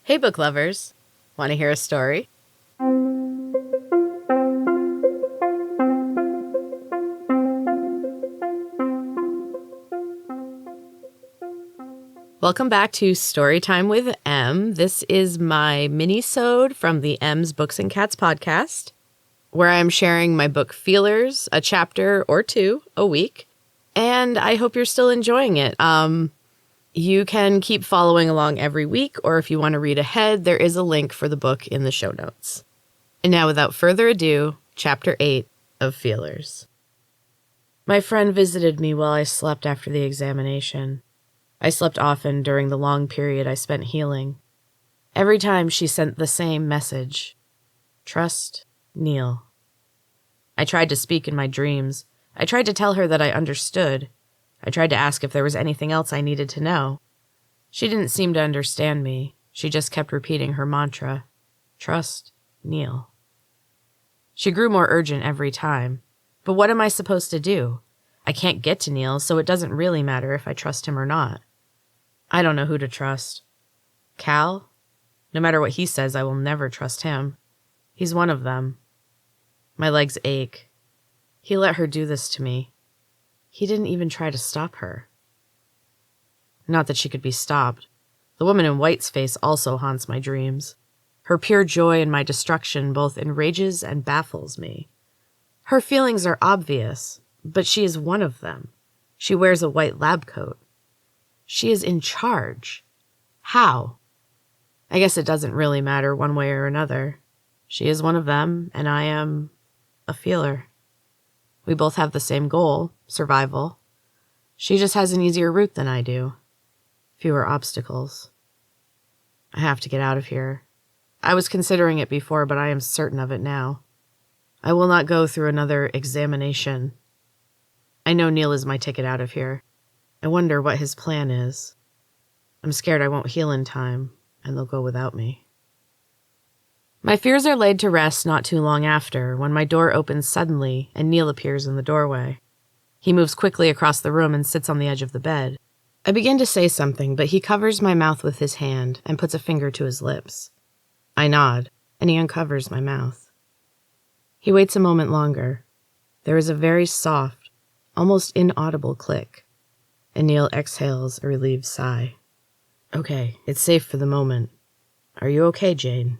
Hey, book lovers. Want to hear a story? Welcome back to Storytime with M. This is my mini-sode from the M's Books and Cats podcast, where I'm sharing my book Feelers, a chapter or two a week, and I hope you're still enjoying it. You can keep following along every week, or if you want to read ahead, there is a link for the book in the show notes. And now, without further ado, Chapter 8 of Feelers. My friend visited me while I slept after the examination. I slept often during the long period I spent healing. Every time she sent the same message. Trust Neil. I tried to speak in my dreams. I tried to tell her that I understood. I tried to ask if there was anything else I needed to know. She didn't seem to understand me. She just kept repeating her mantra. Trust Neil. She grew more urgent every time. But what am I supposed to do? I can't get to Neil, so it doesn't really matter if I trust him or not. I don't know who to trust. Cal? No matter what he says, I will never trust him. He's one of them. My legs ache. He let her do this to me. He didn't even try to stop her. Not that she could be stopped. The woman in white's face also haunts my dreams. Her pure joy in my destruction both enrages and baffles me. Her feelings are obvious, but she is one of them. She wears a white lab coat. She is in charge. How? I guess it doesn't really matter one way or another. She is one of them, and I am a feeler. We both have the same goal, survival. She just has an easier route than I do. Fewer obstacles. I have to get out of here. I was considering it before, but I am certain of it now. I will not go through another examination. I know Neil is my ticket out of here. I wonder what his plan is. I'm scared I won't heal in time, and they'll go without me. My fears are laid to rest not too long after, when my door opens suddenly and Neil appears in the doorway. He moves quickly across the room and sits on the edge of the bed. I begin to say something, but he covers my mouth with his hand and puts a finger to his lips. I nod, and he uncovers my mouth. He waits a moment longer. There is a very soft, almost inaudible click, and Neil exhales a relieved sigh. Okay, it's safe for the moment. Are you okay, Jane?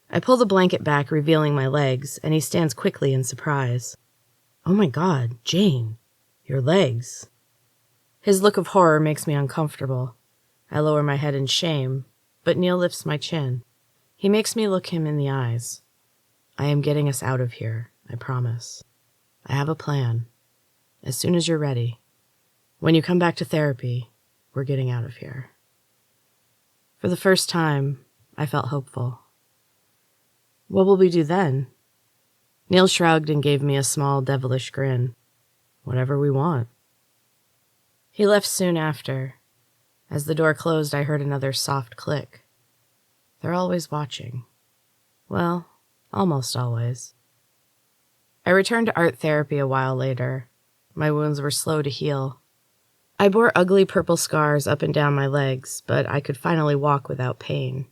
I pull the blanket back, revealing my legs, and he stands quickly in surprise. Oh my God, Jane, your legs. His look of horror makes me uncomfortable. I lower my head in shame, but Neil lifts my chin. He makes me look him in the eyes. I am getting us out of here, I promise. I have a plan. As soon as you're ready. When you come back to therapy, we're getting out of here. For the first time, I felt hopeful. What will we do then? Neil shrugged and gave me a small, devilish grin. Whatever we want. He left soon after. As the door closed, I heard another soft click. They're always watching. Well, almost always. I returned to art therapy a while later. My wounds were slow to heal. I bore ugly purple scars up and down my legs, but I could finally walk without pain.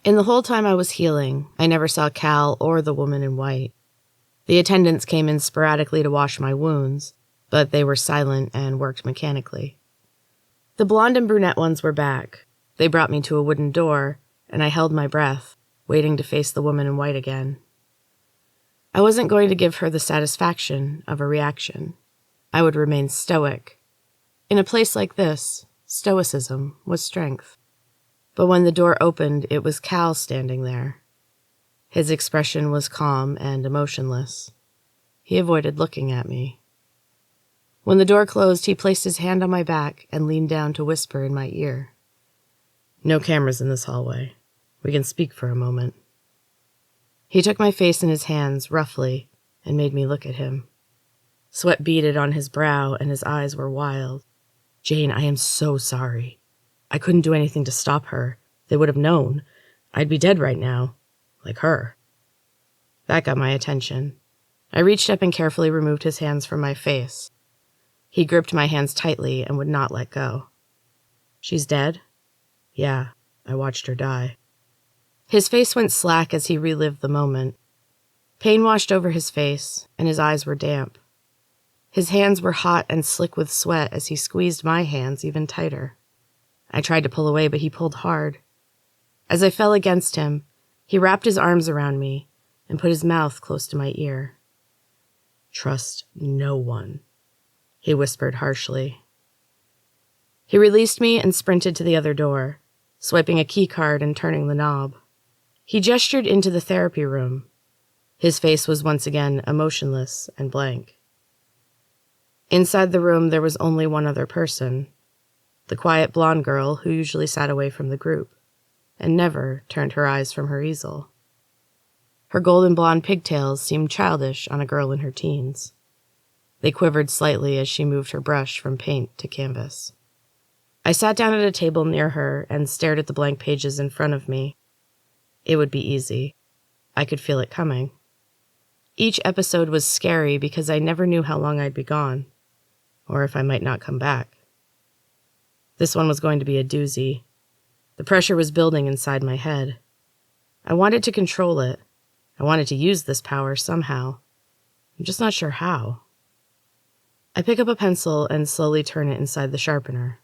In the whole time I was healing, I never saw Cal or the woman in white. The attendants came in sporadically to wash my wounds, but they were silent and worked mechanically. The blonde and brunette ones were back. They brought me to a wooden door, and I held my breath, waiting to face the woman in white again. I wasn't going to give her the satisfaction of a reaction. I would remain stoic. In a place like this, stoicism was strength. But when the door opened, it was Cal standing there. His expression was calm and emotionless. He avoided looking at me. When the door closed, he placed his hand on my back and leaned down to whisper in my ear. No cameras in this hallway. We can speak for a moment. He took my face in his hands roughly and made me look at him. Sweat beaded on his brow and his eyes were wild. Jane, I am so sorry. I couldn't do anything to stop her. They would have known. I'd be dead right now. Like her. That got my attention. I reached up and carefully removed his hands from my face. He gripped my hands tightly and would not let go. She's dead? Yeah. I watched her die. His face went slack as he relived the moment. Pain washed over his face, and his eyes were damp. His hands were hot and slick with sweat as he squeezed my hands even tighter. I tried to pull away, but he pulled hard. As I fell against him, he wrapped his arms around me and put his mouth close to my ear. "Trust no one," he whispered harshly. He released me and sprinted to the other door, swiping a key card and turning the knob. He gestured into the therapy room. His face was once again emotionless and blank. Inside the room, there was only one other person, the quiet blonde girl who usually sat away from the group and never turned her eyes from her easel. Her golden blonde pigtails seemed childish on a girl in her teens. They quivered slightly as she moved her brush from paint to canvas. I sat down at a table near her and stared at the blank pages in front of me. It would be easy. I could feel it coming. Each episode was scary because I never knew how long I'd be gone, or if I might not come back. This one was going to be a doozy. The pressure was building inside my head. I wanted to control it. I wanted to use this power somehow. I'm just not sure how. I pick up a pencil and slowly turn it inside the sharpener.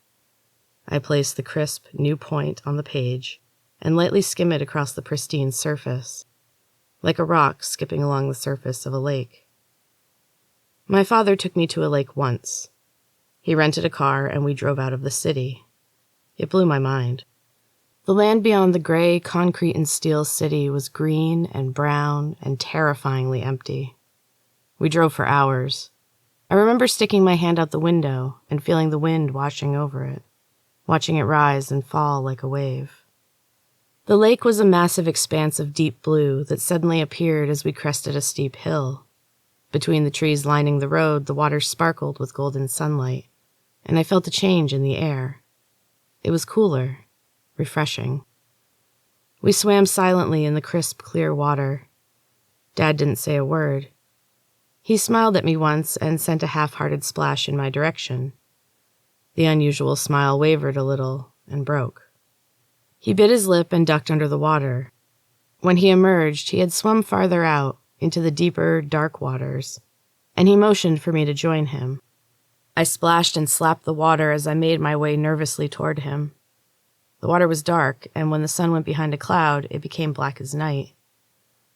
I place the crisp, new point on the page and lightly skim it across the pristine surface, like a rock skipping along the surface of a lake. My father took me to a lake once. He rented a car and we drove out of the city. It blew my mind. The land beyond the gray concrete and steel city was green and brown and terrifyingly empty. We drove for hours. I remember sticking my hand out the window and feeling the wind washing over it, watching it rise and fall like a wave. The lake was a massive expanse of deep blue that suddenly appeared as we crested a steep hill. Between the trees lining the road, the water sparkled with golden sunlight, and I felt a change in the air. It was cooler, refreshing. We swam silently in the crisp, clear water. Dad didn't say a word. He smiled at me once and sent a half-hearted splash in my direction. The unusual smile wavered a little and broke. He bit his lip and ducked under the water. When he emerged, he had swum farther out into the deeper, dark waters, and he motioned for me to join him. I splashed and slapped the water as I made my way nervously toward him. The water was dark, and when the sun went behind a cloud, it became black as night.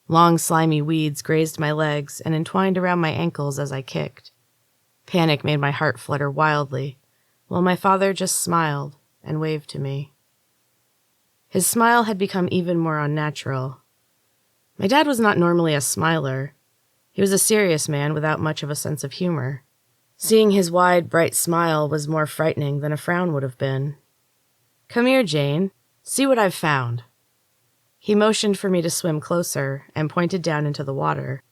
Long, slimy weeds grazed my legs and entwined around my ankles as I kicked. Panic made my heart flutter wildly, while my father just smiled and waved to me. His smile had become even more unnatural. My dad was not normally a smiler. He was a serious man without much of a sense of humor. Seeing his wide, bright smile was more frightening than a frown would have been. "Come here, Jane. See what I've found." He motioned for me to swim closer and pointed down into the water.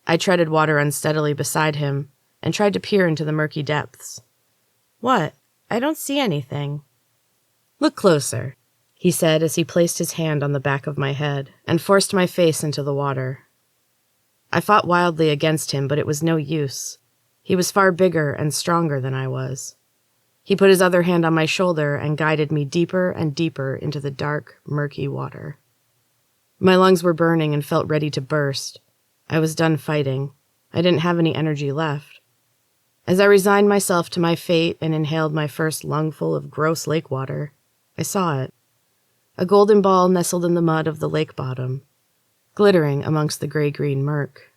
I treaded water unsteadily beside him and tried to peer into the murky depths. "What? I don't see anything." "Look closer," he said as he placed his hand on the back of my head and forced my face into the water. I fought wildly against him, but it was no use. He was far bigger and stronger than I was. He put his other hand on my shoulder and guided me deeper and deeper into the dark, murky water. My lungs were burning and felt ready to burst. I was done fighting. I didn't have any energy left. As I resigned myself to my fate and inhaled my first lungful of gross lake water, I saw it. A golden ball nestled in the mud of the lake bottom, glittering amongst the gray-green murk.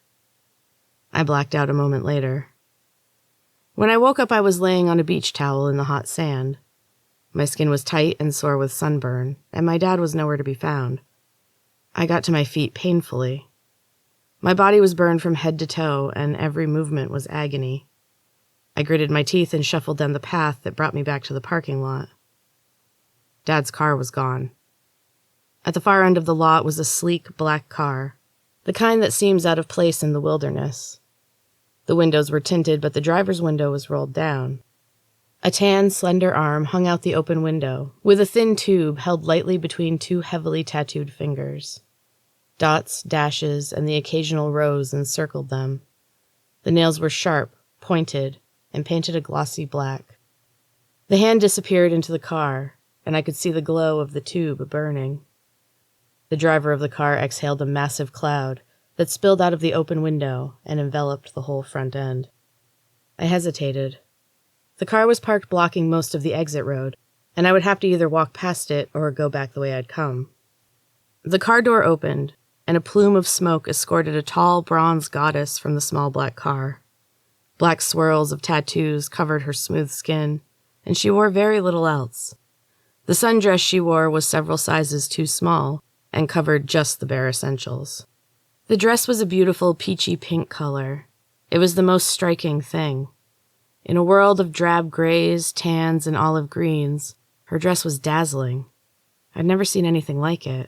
I blacked out a moment later. When I woke up, I was laying on a beach towel in the hot sand. My skin was tight and sore with sunburn, and my dad was nowhere to be found. I got to my feet painfully. My body was burned from head to toe, and every movement was agony. I gritted my teeth and shuffled down the path that brought me back to the parking lot. Dad's car was gone. At the far end of the lot was a sleek black car, the kind that seems out of place in the wilderness. The windows were tinted, but the driver's window was rolled down. A tan, slender arm hung out the open window, with a thin tube held lightly between two heavily tattooed fingers. Dots, dashes, and the occasional rose encircled them. The nails were sharp, pointed, and painted a glossy black. The hand disappeared into the car, and I could see the glow of the tube burning. The driver of the car exhaled a massive cloud that spilled out of the open window and enveloped the whole front end. I hesitated. The car was parked blocking most of the exit road, and I would have to either walk past it or go back the way I'd come. The car door opened, and a plume of smoke escorted a tall bronze goddess from the small black car. Black swirls of tattoos covered her smooth skin, and she wore very little else. The sundress she wore was several sizes too small and covered just the bare essentials. The dress was a beautiful peachy pink color. It was the most striking thing. In a world of drab grays, tans, and olive greens, her dress was dazzling. I'd never seen anything like it.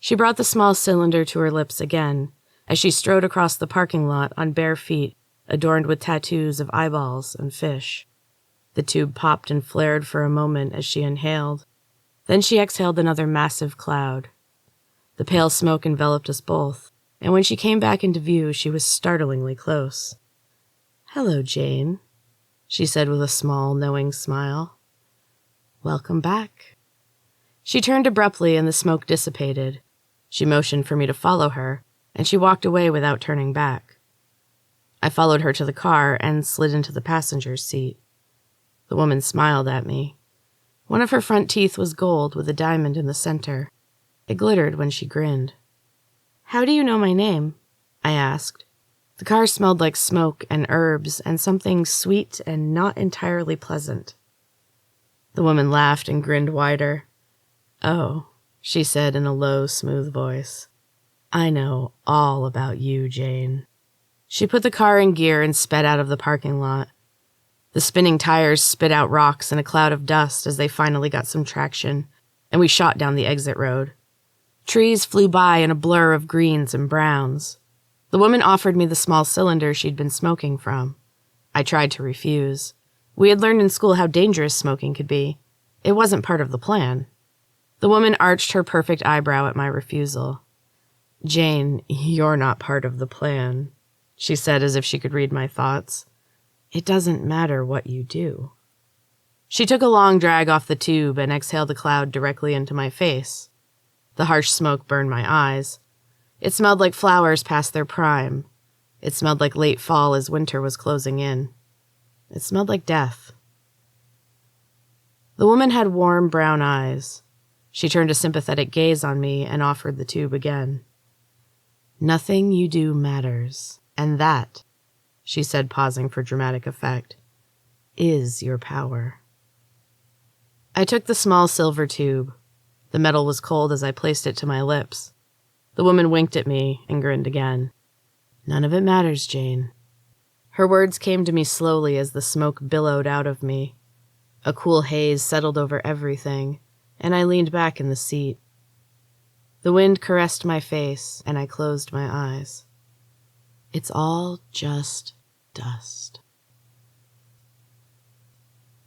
She brought the small cylinder to her lips again as she strode across the parking lot on bare feet adorned with tattoos of eyeballs and fish. The tube popped and flared for a moment as she inhaled. Then she exhaled another massive cloud. The pale smoke enveloped us both, and when she came back into view, she was startlingly close. "Hello, Jane," she said with a small, knowing smile. "Welcome back." She turned abruptly and the smoke dissipated. She motioned for me to follow her, and she walked away without turning back. I followed her to the car and slid into the passenger's seat. The woman smiled at me. One of her front teeth was gold with a diamond in the center. It glittered when she grinned. "How do you know my name?" I asked. The car smelled like smoke and herbs and something sweet and not entirely pleasant. The woman laughed and grinned wider. "Oh," she said in a low, smooth voice. "I know all about you, Jane." She put the car in gear and sped out of the parking lot. The spinning tires spit out rocks and a cloud of dust as they finally got some traction, and we shot down the exit road. Trees flew by in a blur of greens and browns. The woman offered me the small cylinder she'd been smoking from. I tried to refuse. We had learned in school how dangerous smoking could be. It wasn't part of the plan. The woman arched her perfect eyebrow at my refusal. "Jane, you're not part of the plan," she said as if she could read my thoughts. "It doesn't matter what you do." She took a long drag off the tube and exhaled a cloud directly into my face. The harsh smoke burned my eyes. It smelled like flowers past their prime. It smelled like late fall as winter was closing in. It smelled like death. The woman had warm brown eyes. She turned a sympathetic gaze on me and offered the tube again. "Nothing you do matters, and that," she said, pausing for dramatic effect, "is your power." I took the small silver tube. The metal was cold as I placed it to my lips. The woman winked at me and grinned again. "None of it matters, Jane." Her words came to me slowly as the smoke billowed out of me. A cool haze settled over everything, and I leaned back in the seat. The wind caressed my face, and I closed my eyes. It's all just dust.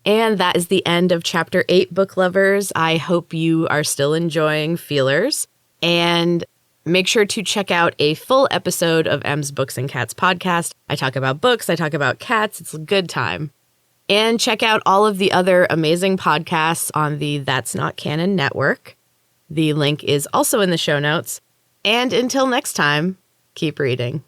And that is the end of Chapter 8, book lovers. I hope you are still enjoying Feelers. And make sure to check out a full episode of M's Books and Cats podcast. I talk about books, I talk about cats. It's a good time. And check out all of the other amazing podcasts on the That's Not Canon network. The link is also in the show notes. And until next time, keep reading.